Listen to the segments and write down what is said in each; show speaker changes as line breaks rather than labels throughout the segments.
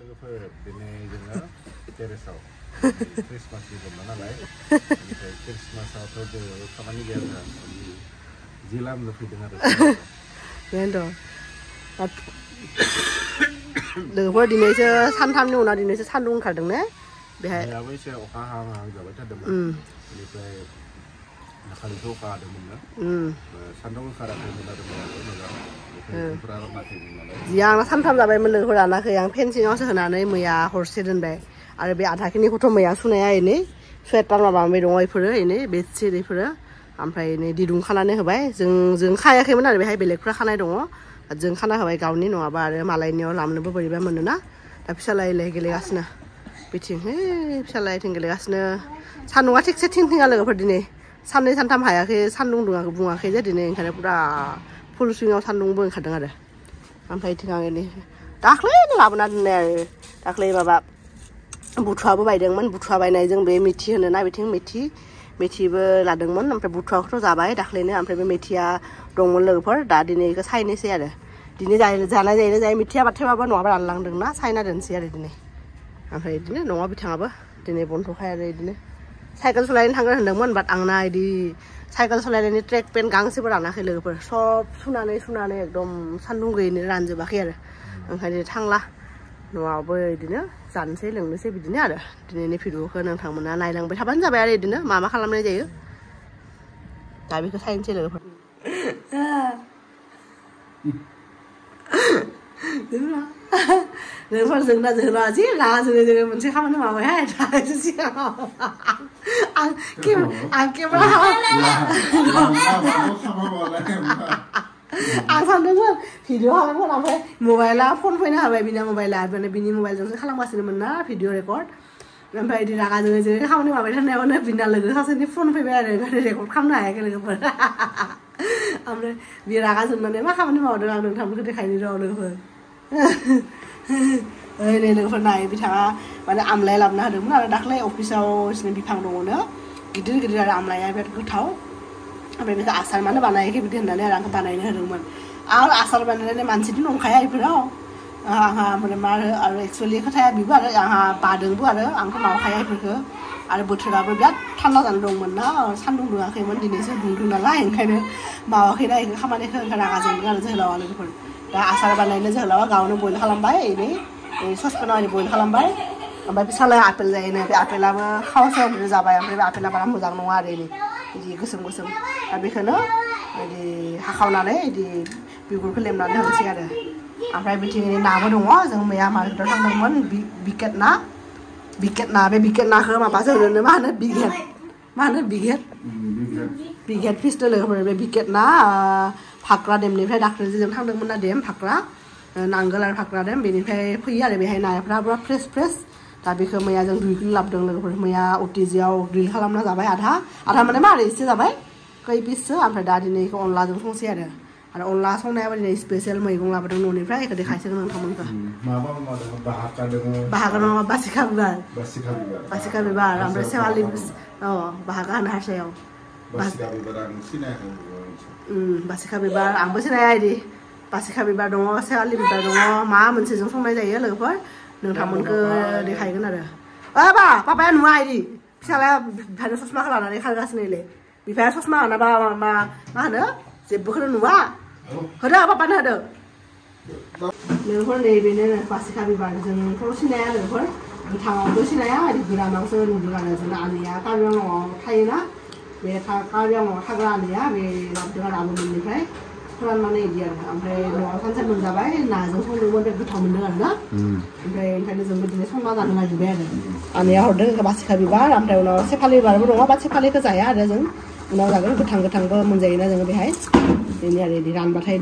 लोगोफोर दिनै जोङो टेरेसआव क्रिसमासनि बन्द नालाय ओमफ्राय क्रिसमासआवथ' जोङो खामानि गैया जोंहा जि लामनो फैदों आरो
बेनोथ' लोगोफोर दिनैसो सानथामनि उनाव दिनैसो सान्दुं ओंखारदों ने बेहाय
एसे अखा हाहां जाबाय थादोंमोन बेनिफ्राय दाखालिथ' अखा हादोंमोन ना सान्दुं ओंखाराखैमोन आरो
जिया आंना सानथाम जाबायमोन लोगोफोर रानाखै आं फेनसिङावसो होनानै मैया हरसे दोनबाय आरो बे आधाखिनिखौथ' मैया सुनाया एनै सुवेटार माबाबाय दङ बेफोरो एनै बेडशिट बेफोरो ओमफ्राय एनै दिरुं खानानै होबाय जों खायाखैमोन आरो बेहाय बेलेगफ्रा खानाय दङ जों खाना होबाय गावनि नङाबा आरो मालायनियाव लामनोबो बोरैबा मोनोना दा फिसालाय गेलेगासिनो बिथिं फिसालायथिं गेलेगासिनो सान्दुंआ थिगसे थिंथिङा लोगोफोर दिनै साननै सानथाम हायाखै सान्दुं बुङाखै जे दिनै ओंखायनो पुरा फुल सुइङाव सान्दुंबो ओंखारदों आरो ओमफ्राय थिं आं एनै दाख्लैनो लाबोना दोननाय आरो दाख्लै माबा बुथुवाबो बायदोंमोन बुथुवा बायनायजों बे मेथि होनोना बिथिं मेथिबो लादोंमोन ओमफ्राय बुथुवाखौथ' जाबाय दाख्लैनो ओमफ्राय बे मेथिया दंमोन लोगोफोर दा दिनै बेखौ सायनोसै आरो दिनै जानाय जायो मेथिया बाथायबाबो नङाबा रानलांदोंना सायना दोनसै आरो दिनै ओमफ्राय बिदिनो न'आव बिथाङाबो दिनै बन्थ'खाय आरो बिदिनो साइकेल सालायनो थांगोन होनदोंमोन बाट आंना बिदि साइकेल सालायनायनि ट्रेक पेन्ट गांसेबो रानाखै लोगोफोर सब सुनानै एकदम सान्दुं गैयैनो रानजोबाखै आरो ओंखायनो थांला न'आवबो बिदिनो जानोसै लोंनोसै बिदिनो आरो दिनैनि भिडिअखौ नोंथांमोना नायलांबाय थाबानो जाबाय आरो बिदिनो मा खालामनाय जायो दा बेखौ सायनोसै लोगोफोर लोगोफोर जोंना जोहोलावा जि रागा जोङो मोनसे खामानि मावबायहाय दासो सिगाङाव आं केमेरा आं सानदोंमोन भिडिअ खालामगोन ओमफ्राय मबाइला फन फैनो हाबाय बिना मबाइला माने बिनि मबाइलजोंसो खालामगासिनोमोन ना भिडिअ रेकर्ड ओमफ्राय बिदि रागा जोङो खामानि मावबाय थानायावनो बिना लोगो सासेनि फन फैबाय आरो ओंखायनो रेकर्ड खालामनो हायाखै लोगोफोर ओमफ्राय बे रागा जोंनानै मा खामानि मावदों आं नोंथांमोनखौ देखायनो र' लोगोफोर नै लोगोफोर नाय बिथाङा माने आमलाय लाबोना होदोंमोन आरो दाख्लै अफिसाव बिसिनि बिफां दङनो गिदिर आरो आमलाया बिराद गोथाव ओमफ्राय बेखौ आसार मानो बानायाखै बिदि होननानै आरो आंखौ बानायनो होदोंमोन आं आसार बानायनानै मानसिथ' नंखाया बेफोराव आंहा माने मा आरो एक्सुवेलि खोथाया बेबो आरो आंहा बादोंबो आरो आंथ' मावखाया बेफोरखौ आरो बोथोराबो बिराद थान्दा जाना दंमोन ना सान्दुं दुङाखैमोन दिनैसो दुंदों नालाय ओंखायनो मावाखैना बेखौ खामानिखौ ओंखायनो रागा जोंदों आरो जोहोलावा लोगोफोर दा आसार बानायनो जोहोलावा गावनो बयल खालामबाय एनै ससपेनाव ओरै बयल खालामबाय ओमफ्राय फिसालाया आपेल जायोनो बे आपेलाबो खावसेयाव जाबाय ओमफ्राय बे आपेला बारा मोजां नङा आरो बिदि गोसोम दा बेखौनो बिदि हाखावनानै बिदि बिगुरखौ लेमनानै होनोसै आरो ओमफ्राय बिथिं नाबो दङ जों मैया मार्केटआव थांदोंमोन बिकेट ना बे बिकेट नाखौ माबासो होनो मा होनो बिगेट फिसथ' लोगोफोर बे बिकेट ना फाक्रा डेमनिफ्राय दाख्लैजों जों थांदोंमोन ना डेम फाक्रा नांगोल आरो फाक्रा डेम बेनिफ्राय फैयो आरो बेहाय नाफ्रा बिराद फ्रेस दा बेखौ मैया जों 2 किल' लाबोदों लोगोफोर मैया अटिजियाव ग्रिल खालामना जाबाय आधा माने मारै एसे जाबाय खै पिससो ओमफ्राय दा दिनै बेखौ अनलाजों संसै आरो अनला संनायाबो दिनै स्पेसियेल मैगं लाबोदों न'निफ्राय बेखौ देखायसिगोन नोंथांमोनखौ बाहागा नङा बासिखा बिबार ओमफ्राय सेवालि बाहागा होनो हारसायाव बासिखा बिबार आंबो सिनाया इदि बासिखा बिबार दङ सेवालि बिबार दङ मा मोनसेजों संनाय जायो लोगोफोर नोंथांमोनखौ देखायगोन आरो पापाया नुवा इदि फिसालाया बिफानो ससमाखौ लानानै खारगासिनोलै बिफाया ससमा लानाबा मा होनो जेबोखौनो नुवा होदो पापानो होदो लोगोफोर नैबेनो बासिखा बिबार जोंथ' सिनाया लोगोफोर गोथाङावबो सिनाया इदि गोरानावसो नुदों आरो जोंना आनैया कार्बि आंलंआव थायोना बे कार्बि आंलंआव थाग्रा आनैया बे लाबोदों आरो आब'मोननिफ्राय फोराननानै इदि आरो ओमफ्राय न'आव सानसे मोनजाबाय नाजों संदोंमोन बे गोथाव मोनदों आरो ना ओमफ्राय ओंखायनो जोंबो दिनै संना जानो नागिरबाय आरो आनैया हरदों बासिखा बिबार ओमफ्राय उनाव सेफालि बिबारबो दङ बा सेफालिखौ जाया आरो जों उनाव जागोन गोथांबो मोनजायोना जोङो बेहाय बेनि आरो बिदि रानबाथाय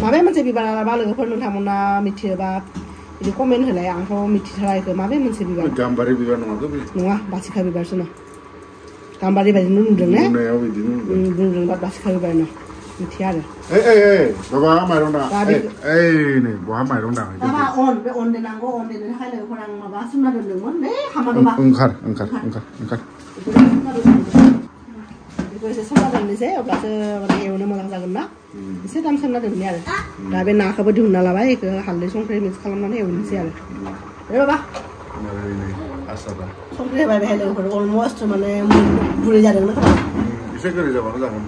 माबे मोनसे बिबार लाबा लोगोफोर नोंथांमोना मिथियोबा बिदि कमेन्ट होलाय आंथ' मिथिथारा बेखौ माबे मोनसे बिबार
गाम्बारि बिबार
नङा बासिखा बिबारसो ना गाम्बारि बायदिनो नुदों ने बुंदों बासिखा बिबार ना मिथिया आरो
बाबा माइरं दां नै बहा माइरं दां
बाबा बे अन देनांगौ अन देनो थाखाय लोगोफोर आं माबा सोमना दोनदोंमोन नै हामा
ओंखार
बेखौ एसे सोमना दोननोसै अब्लासो माने एवनो मोजां जागोन ना एसे दाम सोमना दोननि आरो दा बे नाखौबो दिहुनना लाबाय बेखौ हालदै संख्रि मिक्स खालामनानै एवनोसै आरो दे बाबा संख्रि होबाय बेहाय लोगोफोर अलमस्ट माने गुरै जादों ना खोमा
एसे गुरै जाबानो जागोन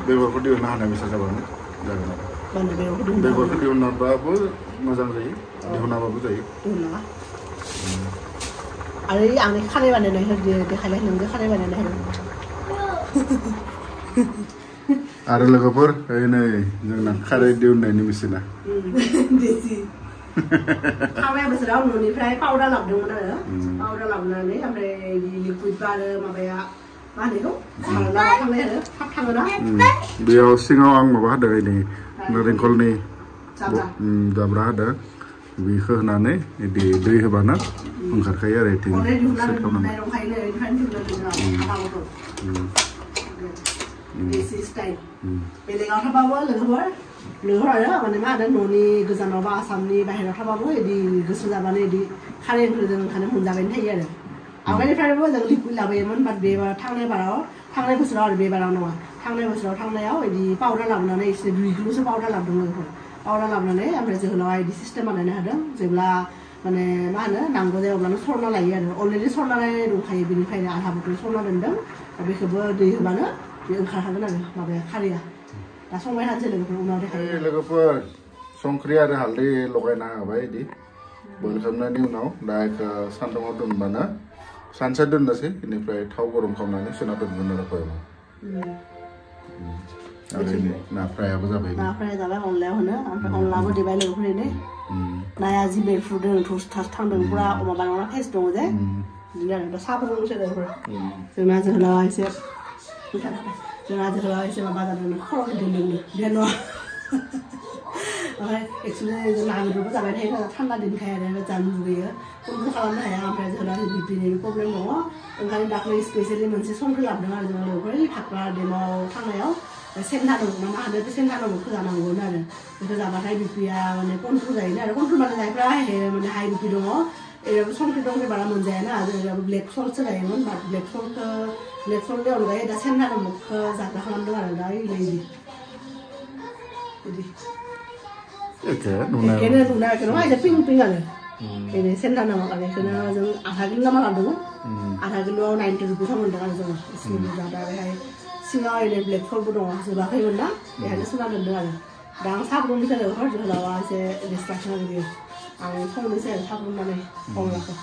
बेगरखौ दिहुननो हानाय बेसा जाबानो जागोन बेगरखौ दिहुननाबाबो मोजां जायो दिहुनाबाबो जायो
आरो आंनि खारै बानायनाय देखायलाय नोंजों खारै बानायनाय
आरो लोगोफोर नै जोंना खारै दिहुननायनि मेसिना
थांनाय बोसोराव न'निफ्राय पाउडार लाबोदोंमोन आरो पाउडार लाबोनानै ओमफ्राय लिकुइड आरो माबाया मा होनो बेखौ सारना थांनाय आरो थाब थाङोना
बेयाव सिङाव आं माबा होदों नै नारेंखलनि जाब्रा होदों बेखौ होनानै दै होबानो ओंखारखायो आरो इथिं सेट खालामनानै
बेलेगाव थाबाबो लोगोफोर आरो माने मा होनो न'नि गोजानाव बा आसामनि बाहेरायाव थाबाबो बिदि गोसो जाबानो बिदि खारै ओंख्रिजों ओंखायनो मोनजाबायनो थायो आरो आवगायनिफ्रायबो जों लिकुइड लाबोयोमोन बाट बे थांनाय बोसोराव आरो बे बाराव नङा थांनाय बोसोराव थांनायाव बिदि पाउडार लाबोनानै एसे 2 किल'सो पाउडार लाबोदोंमोन पाउडार लाबोनानै ओमफ्राय जोहोलावा बिदि सिस्टेम बानायनो हादों जेब्ला माने मा होनो नांगौ जायो अब्लानो सरना लायो आरो अलरेडि सरनानै दंखायो बेनिफ्रायनो आधा बथल सरना दोनदों बेखौबो दै होबानो बे ओंखारखागोन आरो माबाया खारैया दा संबाय थानोसै लोगोफोर उनाव देखायो
लोगोफोर संख्रि आरो हालदै लगायना होबाय बिदि बयल खालामनायनि उनाव दा बेखौ सान्दुङाव दोनबानो सानसे दोननोसै बेनिफ्राय थाव गरम खालामनानै सोना दोनगोन आरो खयमा आरो ना फ्रायाबो जाबाय
ना फ्राया जाबाय अनलायाव होनो ओमफ्राय अनलाबो देबाय लोगोफोरनो नाया जि बेरफ्रुदों थुस थास थांदों पुरा माबा नङा फेस दङ जे बिदिनो आरो दा साहाबो दंसै लोगोफोर जोंना जोहोलावा एसे माबा जादों खर' गिदिंदों बे नङा ओमफ्राय एक्सुवेलि जों ना बेदरबो जाबाय थायो थान्दा दिनखाय आरो जानो लुगैयो कन्ट्रल खालामनो हाया ओमफ्राय जोंना बिपिनि प्रब्लेम दङ ओंखायनो दाख्लै स्पेसियेलि मोनसे संख्रि लाबोदों आरो जों लोगोफोर फाक्रा डेमाव थांनायाव सेन्टा दं ना मा होनो बे सेन्टा दंखौ जानांगौमोन आरो बेखौ जाबाथाय बिपिया माने कन्ट्रल जायोना आरो कन्ट्रल माने जायफ्रा माने हाइ बिपि दङ एराबो संख्रि दंख्रि बारा मोनजायाना जोंनाबो ब्लेक सल्टसो जायोमोन बाट ब्लेक सल्टनि अनगायै दा सेन्टा दंखौ जाग्रा खालामदों आरो दा बिदि एखेनो नुनायखौनो आइजा पिं पिं आरो बेनो सेन्टा नामा आरो बेखौनो जों आधा किल' नामा लादोंमोन आधा किल'आव 90 रुपिस मोनदों आरो जोङो एसे बुरजा दा बेहाय सिङाव ओरैनो ब्लेक सल्टबो दङ जोबाखैमोन ना बेहायनो सोना दोनदों आरो दा आं साहा फुदुंनोसै लोगोफोर जोहोलावा एसे डिसट्राक्सन आरो बेयो आं संनोसै आरो साहा फुदुंनानै अनलाखौ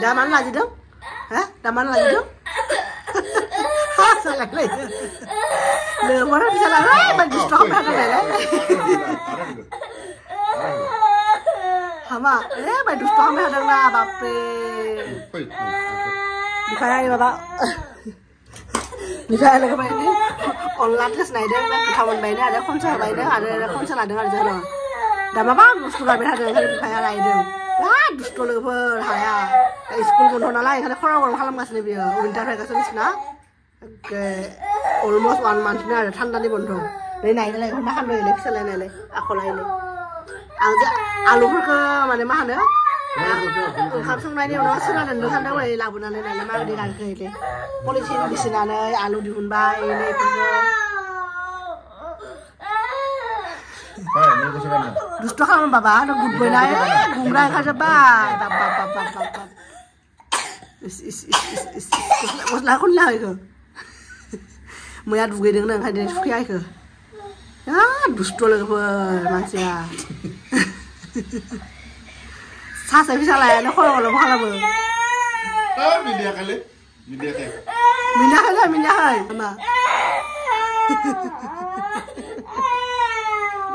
दा मानो लाजिदों हा दा मानो लाजिदों लोगोफोर bisa लाबाय बायदि स्टक खालामनायलाय हामा बायदि स्टक खालामनो हादों ना बापरे बिखाय माबा बिखाय लोगोफोर ini अनला टेस्ट नायदों गोथाव मोनबायनो आरो खनसा होबायनो आरो खनसा लादों आरो जों दा माबा बुस्थु गारबाय थादों ओंखायनो बिखाया रायदों बिराद दुस्ट' लोगोफोर हाया स्कुल बन्द नालाय ओंखायनो खर' गरम खालामगासिनो बियो उइन्टार फैगासिनो ना अलमस्ट 1 month आरो थान्दानि बन्द नै नायनायलाय मा खालामदों फिसालाय नायलाय आखलायनो आं जे आलुफोरखौ माने मा होनो ओंखाम संनायनि उनाव सोना दोनदों सानदों ओरै लाबोनानै नायलाय माबायदि गानखो इले पलिथिन बिसिनानै आलु दिहुनबाय दुस्ट' खालामो बाबा गुदबोनाय गुंग्रा ओंखारजोब्बाय गस्ला खनला इखो मैया दुगैदोंनो ओंखायनो सुखैयाखै दुस्ट' लोगोफोर मानसिया सासे फिसालायानो खर' गरम खालामो मिनियाखै मा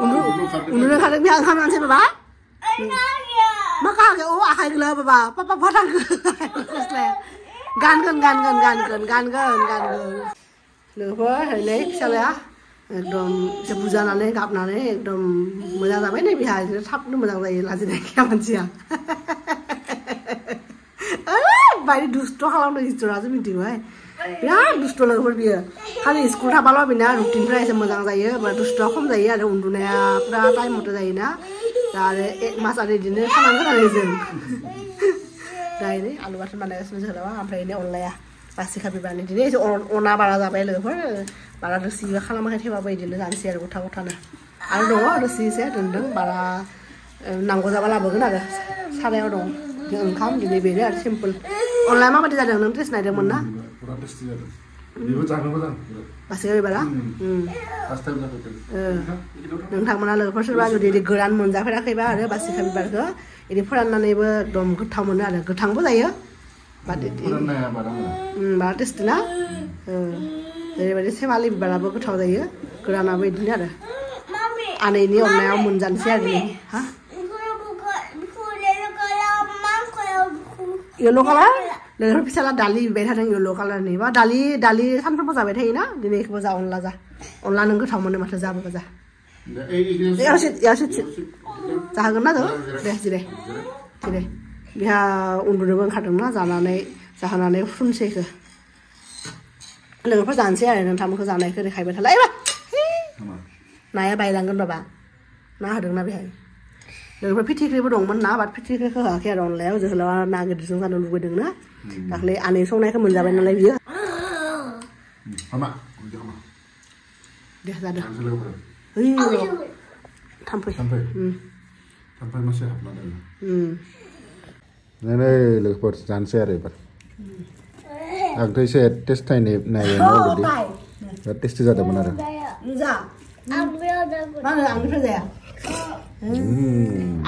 उन्दुनो ओंखारदों बिहा ओंखाम जानोसै बाबा मा खालामखै आखाइ गोला बाबा पापा फाथांखो गस्लाया गानगोन लोगोफोर नै फिसालाया एकदम एसे बुजानानै गाबनानै एकदम मोजां जाबाय नै बिहा थाबनो मोजां जायो लाजिनाय गैया मानसिया बायदि दुस्ट' खालामदों इसोरासो मिथिबाय बिराद दुस्ट' लोगोफोर बियो खालि स्कुल थाबाल' बेना रुटिनफ्रा एसे मोजां जायो दुस्ट'आ खम जायो आरो उन्दुनाया पुरा टाइम मथे जायोना दा आरो 1 मास आरो बिदिनो थानांगोन आरो जों दा नै आलु बाथोन बानायगासिनो जोहोलावा ओमफ्राय नै अनलाया बासिखा बिबारनि दिनै एसे अना बारा जाबाय लोगोफोर बारा रोसि खालामाखै थेबाबो बिदिनो जानोसै आरो गथा गथानो आरो दङ रोसि एसे दोनदों बारा नांगौ जाबा लाबोगोन आरो सारायाव दं ओंखाम दिनै बेनो आरो सिम्पोल अनलाया माबायदि जादों नों टेस्ट नायदोंमोन ना बासिखा बिबारा नोंथांमोना लोगोफोर सोरबा जुदि गोरान मोनजाफेराखैबा आरो बासिखा बिबारखौ बिदि फोराननानैबो एकदम गोथाव मोनो आरो गोथांबो जायो बारा टेस्टि ना जेरैबायदि सेवालि बिबाराबो गोथाव जायो गोरानाबो बिदिनो आरो आनैनि अननायाव मोनजानोसै आरो हा येलो कालार लोगोफोर फिसाला दालि बिबाय थादों येलो कालारनि बा दालि सानफ्रोमबो जाबाय थायोना दिनै बेखौबो जा अनला जा अनला नों गोथाव मोनो माथो जाबो जा जाहोगोन ना जों दे जिरे बेहा उन्दुनोबो ओंखारदोंना जाहोनानै फुनसै इखो लोगोफोर जानोसै आरो नोंथांमोनखौ जानायखौ देखायबाय थाला एबा नाया बायलांगोन बाबा ना होदोंना बेहाय लोगोफोर फिथिख्रिबो दंमोन ना बाट फिथिख्रिखौ होआखै आरो अनलायाव जोहोलावा ना गिदिरजों जानो लुबैदोंना दाख्लै आनै संनायखौ मोनजाबाय नालाय बियो दे जादों थाम्फै
मासे हाबनानै नै लोगोफोर जानोसै आरो एबार आंथ' एसे टेस्ट नायो अलरेडि बिराद टेस्टि जादोंमोन आरो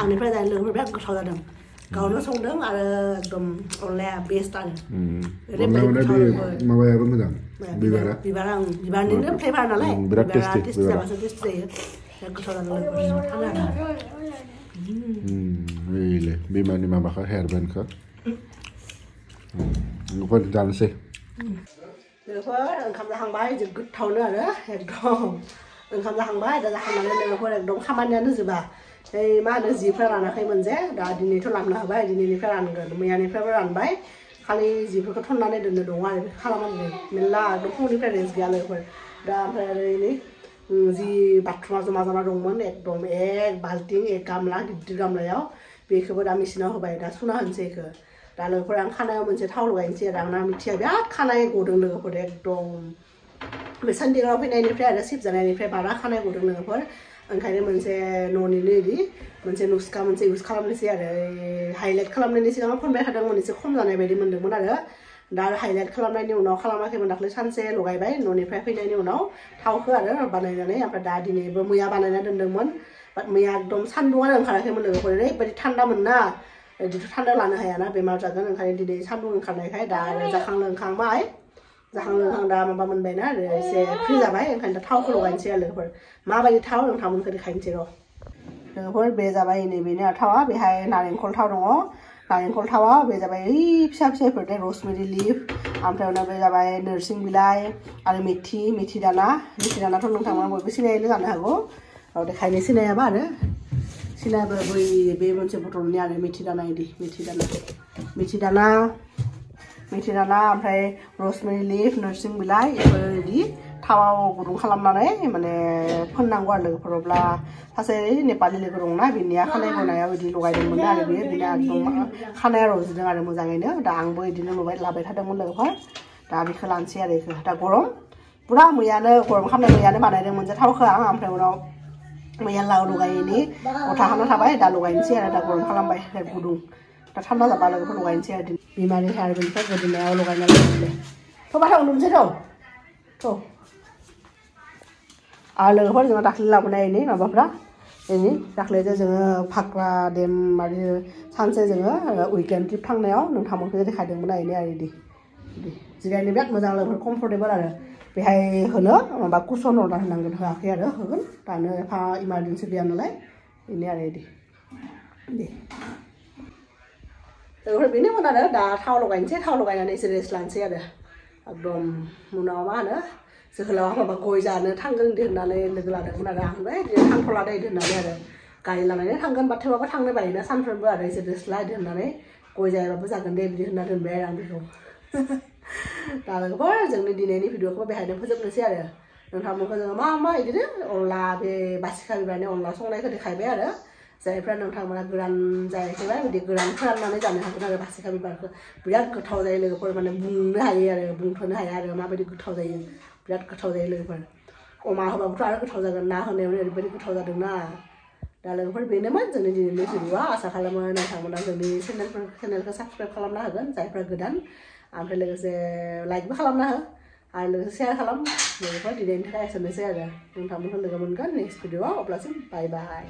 आंनिफ्राय जाया लोगोफोर बिराद गोथाव जादों गावनो संदों आरो एकदम अनलाया बेस्ट आरो
माबायाबो मोजां
बिबारनिनो फ्लेभार नालाय
बिराद टेस्टि
जाबासो टेस्टि जायो बिराद गोथाव जादों
बिमानि माबाखौ हेयार बेन्डखौ जानोसै
लोगोफोर ओंखाम जाखांबाय जों गोथावनो आरो एकदम ओंखाम जाखांबाय दा जाखांनानै लोगोफोर एकदम खामानियानो जोबा मा होनो जिफोरा रानाखैमोन जे दा दिनैथ' लामना होबाय दिनैनिफ्राय रानगोन मैयानिफ्रायबो रानबाय खालि जिफोरखौ थन्नानै दोननो दङ आरो खालामनानै मेरला एकदम फुंनिफ्राय रेस्ट गैया लोगोफोर दा ओमफ्राय आरो जि बाथरुमा जमा जाना दंमोन एकदम एक बाल्टिं एक गामला गिदिर गामलायाव बेखौबो दा मेचिनाव होबाय दा सुना होनोसै बेखौ दा लोगोफोर आं खानायाव मोनसे थाव लगायनोसै आरो आंना मिथिया बिराद खानाय गदों लोगोफोर एकदम बे सानदेगाव फैनायनिफ्राय आरो सिबजानायनिफ्राय बारा खानाय गदों लोगोफोर ओंखायनो मोनसे न'निनो इदि मोनसे नुस्खा मोनसे इउज खालामनोसै आरो हाइलाइट खालामनायनि सिगां फनबाय थादोंमोन एसे खम जानाय बायदि मोन्दोंमोन आरो दा हाइलाइट खालामनायनि उनाव खालामाखैमोन दाख्लै सानसे लगायबाय न'निफ्राय फैनायनि उनाव थावखौ आरो बानायनानै ओमफ्राय दा दिनैबो मैया बानायना दोन्दोंमोन बाट मैया एकदम सान्दुङानो ओंखाराखैमोन लोगोफोर ओरैबायदि थान्दामोन ना बिदिथ' थान्दा लानो हायाना बेमार जागोन ओंखायनो दिनै सान्दुं ओंखारनायखाय दा आरो जाखां लोंखां दा माबा मोनबायना आरो एसे फ्रि जाबाय ओंखायनो दा थावखौ लगायनोसै आरो लोगोफोर माबायदि थाव नोंथांमोनखौ देखायनोसै र' लोगोफोर बे जाबाय नैबेनो थावा बेहाय नारेंखल थाव दङ नारेंखल थावा बे जाबाय फिसा फिसाफोर दे रसमेरि लिफ ओमफ्राय उनाव बे जाबाय नोरसिं बिलाइ आरो मेथि दानाथ' नोंथांमोना बयबो सिनायनो जानो हागौ देखायनो सिनायाबा आरो सिनायाबो बे मोनसे बथलनि आरो मेथि दाना ओमफ्राय रसमेरि लिफ नोरसिं बिलाइ बेफोरबायदि थावाव गुदुं खालामनानै माने फोननांगौ आरो लोगोफोरावब्ला सासे नेपालि लोगो दंना बिनिया खानाय गनायाव बिदि लगायदोंमोन आरो बिना एकदम खानाया रज'दों आरो मोजाङैनो दा आंबो बिदिनो लाबाय थादोंमोन लोगोफोर दा बेखौ लानोसै आरो बेखौ दा गरम पुरा गरम खालामनाय मैयानो बानायदोंमोन जे थावखौ आं ओमफ्राय उनाव मैया लगायैनि गथा हाना थाबाय दा लगायनोसै आरो दा गरम खालामबाय गुदुं दा थान्दा जाबा लोगोफोर लगायनोसै आरो बिमानि हेयार बेन्डखौ गोदोनायाव लगायना लानोसै थ' बाथाव नुनोसै थ' आरो लोगोफोर जोङो दाख्लै लाबोनाय माबाफ्रा दाख्लैजे जोङो फाग्ला डेम आरो सानसे जोङो उइकेन्ड ट्रिप थांनायाव नोंथांमोनखौ देखायदोंमोन आरो बिदि जिरायनो बिराद मोजां लोगोफोर कमफर्टेबल आरो बेहाय होनो माबा कुसन अर्डार होनांगोन होआखै आरो होगोन दानो एफा इमारजेन्सि गैया नालाय बेनो आरो लोगोफोर बेनोमोन आरो दा थाव लगायनोसै थाव लगायनानै एसे रेस्ट लानोसै आरो एकदम उनाव मा होनो जोहोलावा माबा गय जानो थांगोन होननानै लोगो लादोंमोन आरो आं थांथ'ला दे होननानै आरो गारि लानानै थांगोन बा थेवबाबो थांनो बायोना सानफ्रोमबो आरो एसे रेस्ट लादो होननानै गय जायाबाबो जागोन दे बिदि होनना दोनबाय आरो आं बेखौ दा लोगोफोर जोंनि दिनैनि भिडिअखौ बेहायनो फोजोबनोसै आरो नोंथांमोनखौ जोङो मा बिदिनो अनला बे बासिखा बिबारनि अनला संनायखौ देखायबाय जायफ्रा नोंथांमोना गोरान जायाखैबा बिदि गोरान फोराननानै जानो हागोन आरो बासिखा बिबारखौ बिराद गोथाव जायो लोगोफोर माने बुंनो हायो आरो बुंथ'नो हाया आरो माबायदि गोथाव जायो बिराद गोथाव जायो लोगोफोर अमा होबाबोथ' आरो गोथाव जागोन ना होनायावनो ओरैबायदि गोथाव जादोंना दा लोगोफोर बेनोमोन जोंनि दिनैनि भिडिअ'आ आसा खालामो नोंथांमोना जोंनि चेनेलखौ साबस्क्राइब खालामनो हागोन जायफ्रा गोदान ओमफ्राय लोगोसे लाइकबो खालामना हो आरो लोगोसे शेयार खालाम लोगोफोर दिनैनि थाखाय एसेनोसै आरो नोंथांमोनखौ लोगो मोनगोन नेक्स्ट भिडिअ'आव अब्लासिम बाय बाय